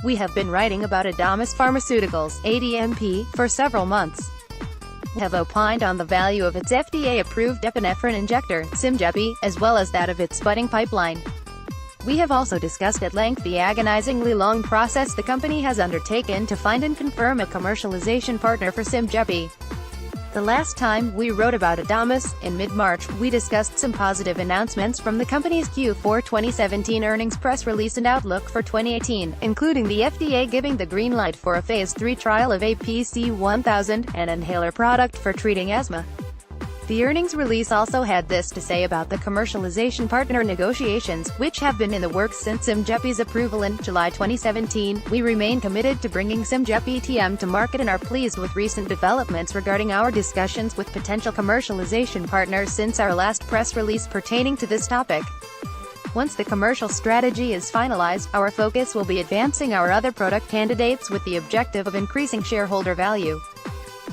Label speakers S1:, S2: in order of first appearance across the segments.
S1: We have been writing about Adamis Pharmaceuticals, ADMP, for several months. We have opined on the value of its FDA-approved epinephrine injector, Symjepi, as well as that of its budding pipeline. We have also discussed at length the agonizingly long process the company has undertaken to find and confirm a commercialization partner for Symjepi. The last time we wrote about Adamis, in mid-March, we discussed some positive announcements from the company's Q4 2017 earnings press release and outlook for 2018, including the FDA giving the green light for a Phase 3 trial of APC-1000, an inhaler product for treating asthma. The earnings release also had this to say about the commercialization partner negotiations, which have been in the works since Symjepi's approval in July 2017. We remain committed to bringing Symjepi TM to market and are pleased with recent developments regarding our discussions with potential commercialization partners since our last press release pertaining to this topic. Once the commercial strategy is finalized, our focus will be advancing our other product candidates with the objective of increasing shareholder value.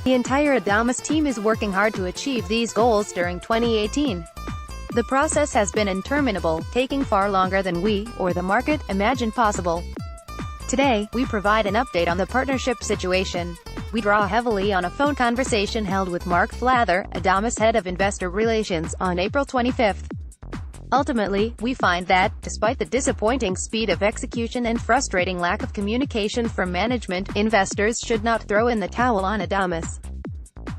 S1: The entire Adamis team is working hard to achieve these goals during 2018. The process has been interminable, taking far longer than we, or the market, imagined possible. Today, we provide an update on the partnership situation. We draw heavily on a phone conversation held with Mark Flather, Adamis head of investor relations, on April 25. Ultimately, we find that, despite the disappointing speed of execution and frustrating lack of communication from management, investors should not throw in the towel on Adamis.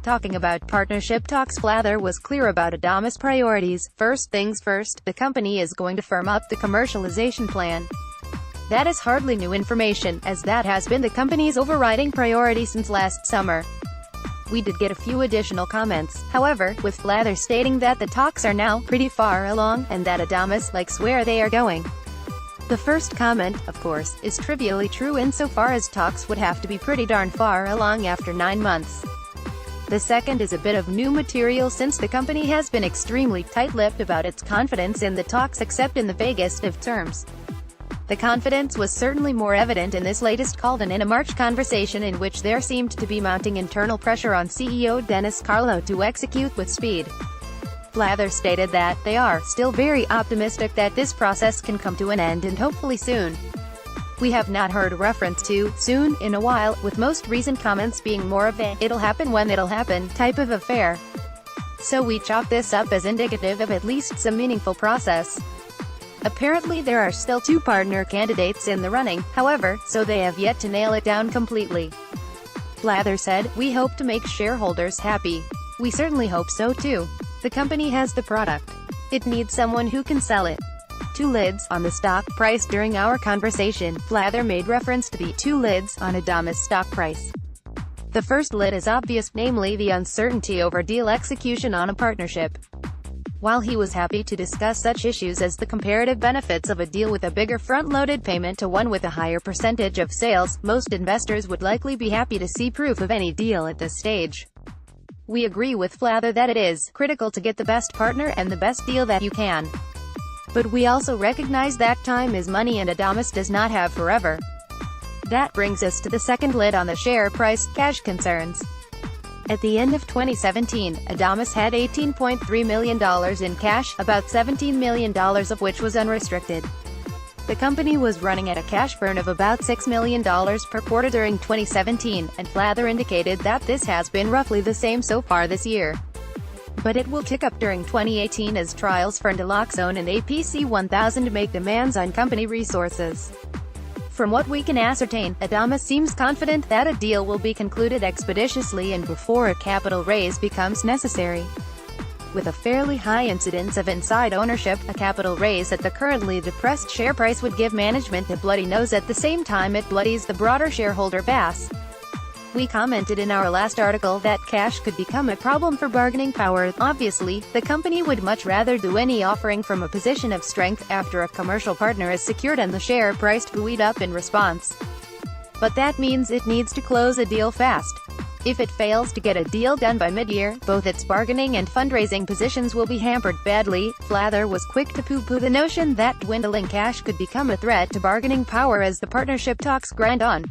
S1: Talking about partnership talks, Flather was clear about Adamis' priorities. First things first, the company is going to firm up the commercialization plan. That is hardly new information, as that has been the company's overriding priority since last summer. We did get a few additional comments, however, with Flather stating that the talks are now pretty far along, and that Adamis likes where they are going. The first comment, of course, is trivially true insofar as talks would have to be pretty darn far along after 9 months. The second is a bit of new material since the company has been extremely tight-lipped about its confidence in the talks except in the vaguest of terms. The confidence was certainly more evident in this latest call than in a March conversation in which there seemed to be mounting internal pressure on CEO Dennis Carlo to execute with speed. Flather stated that they are still very optimistic that this process can come to an end and hopefully soon. We have not heard a reference to soon in a while, with most recent comments being more of a "it'll happen when it'll happen" type of affair. So we chalk this up as indicative of at least some meaningful process. Apparently there are still 2 partner candidates in the running, however, so they have yet to nail it down completely. Flather said, "We hope to make shareholders happy. We certainly hope so too. The company has the product. It needs someone who can sell it." 2 lids on the stock price. During our conversation, Flather made reference to the 2 lids on Adamis stock price. The first lid is obvious, namely the uncertainty over deal execution on a partnership. While he was happy to discuss such issues as the comparative benefits of a deal with a bigger front-loaded payment to one with a higher percentage of sales, most investors would likely be happy to see proof of any deal at this stage. We agree with Flather that it is critical to get the best partner and the best deal that you can. But we also recognize that time is money and Adamis does not have forever. That brings us to the second lid on the share price, cash concerns. At the end of 2017, Adamis had $18.3 million in cash, about $17 million of which was unrestricted. The company was running at a cash burn of about $6 million per quarter during 2017, and Flather indicated that this has been roughly the same so far this year. But it will tick up during 2018 as trials for naloxone and APC-1000 make demands on company resources. From what we can ascertain, Adamis seems confident that a deal will be concluded expeditiously and before a capital raise becomes necessary. With a fairly high incidence of inside ownership, a capital raise at the currently depressed share price would give management a bloody nose at the same time it bloodies the broader shareholder base. We commented in our last article that cash could become a problem for bargaining power. Obviously, the company would much rather do any offering from a position of strength after a commercial partner is secured and the share price buoyed up in response. But that means it needs to close a deal fast. If it fails to get a deal done by mid-year, both its bargaining and fundraising positions will be hampered badly. Flather was quick to poo-poo the notion that dwindling cash could become a threat to bargaining power as the partnership talks grind on.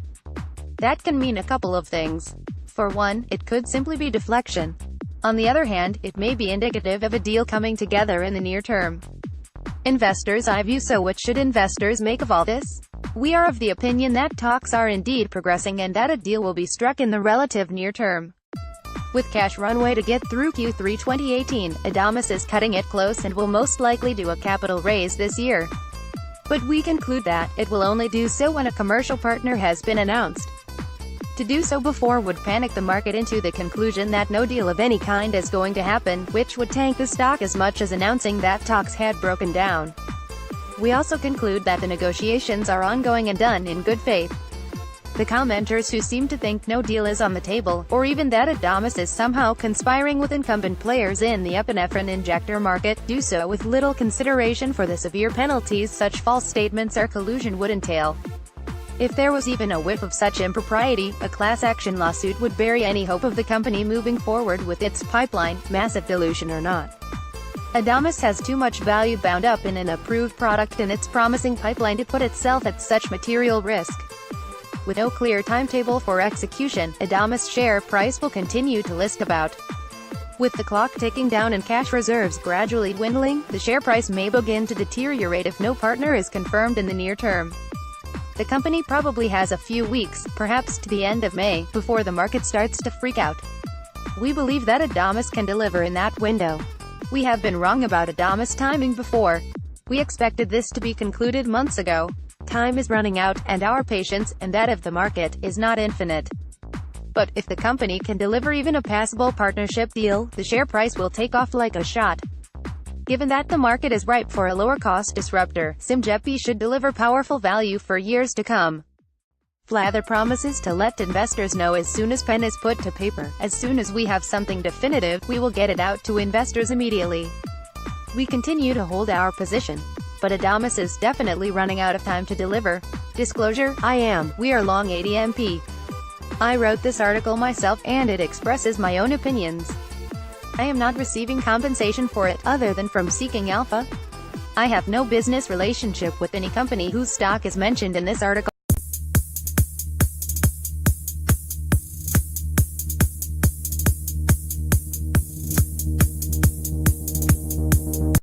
S1: That can mean a couple of things. For one, it could simply be deflection. On the other hand, it may be indicative of a deal coming together in the near term. Investors' eye view. So what should investors make of all this? We are of the opinion that talks are indeed progressing and that a deal will be struck in the relative near term. With cash runway to get through Q3 2018, Adamis is cutting it close and will most likely do a capital raise this year. But we conclude that it will only do so when a commercial partner has been announced. To do so before would panic the market into the conclusion that no deal of any kind is going to happen, which would tank the stock as much as announcing that talks had broken down. We also conclude that the negotiations are ongoing and done in good faith. The commenters who seem to think no deal is on the table, or even that Adamis is somehow conspiring with incumbent players in the epinephrine injector market, do so with little consideration for the severe penalties such false statements or collusion would entail. If there was even a whiff of such impropriety, a class action lawsuit would bury any hope of the company moving forward with its pipeline, massive dilution or not. Adamis has too much value bound up in an approved product in its promising pipeline to put itself at such material risk. With no clear timetable for execution, Adamis' share price will continue to list about. With the clock ticking down and cash reserves gradually dwindling, the share price may begin to deteriorate if no partner is confirmed in the near term. The company probably has a few weeks, perhaps to the end of May, before the market starts to freak out. We believe that Adamis can deliver in that window. We have been wrong about Adamis timing before. We expected this to be concluded months ago. Time is running out, and our patience, and that of the market, is not infinite. But, if the company can deliver even a passable partnership deal, the share price will take off like a shot. Given that the market is ripe for a lower-cost disruptor, Symjepi should deliver powerful value for years to come. Flather promises to let investors know as soon as pen is put to paper. As soon as we have something definitive, we will get it out to investors immediately. We continue to hold our position. But Adamis is definitely running out of time to deliver. Disclosure: we are long ADMP. I wrote this article myself, and it expresses my own opinions. I am not receiving compensation for it, other than from seeking alpha. I have no business relationship with any company whose stock is mentioned in this article.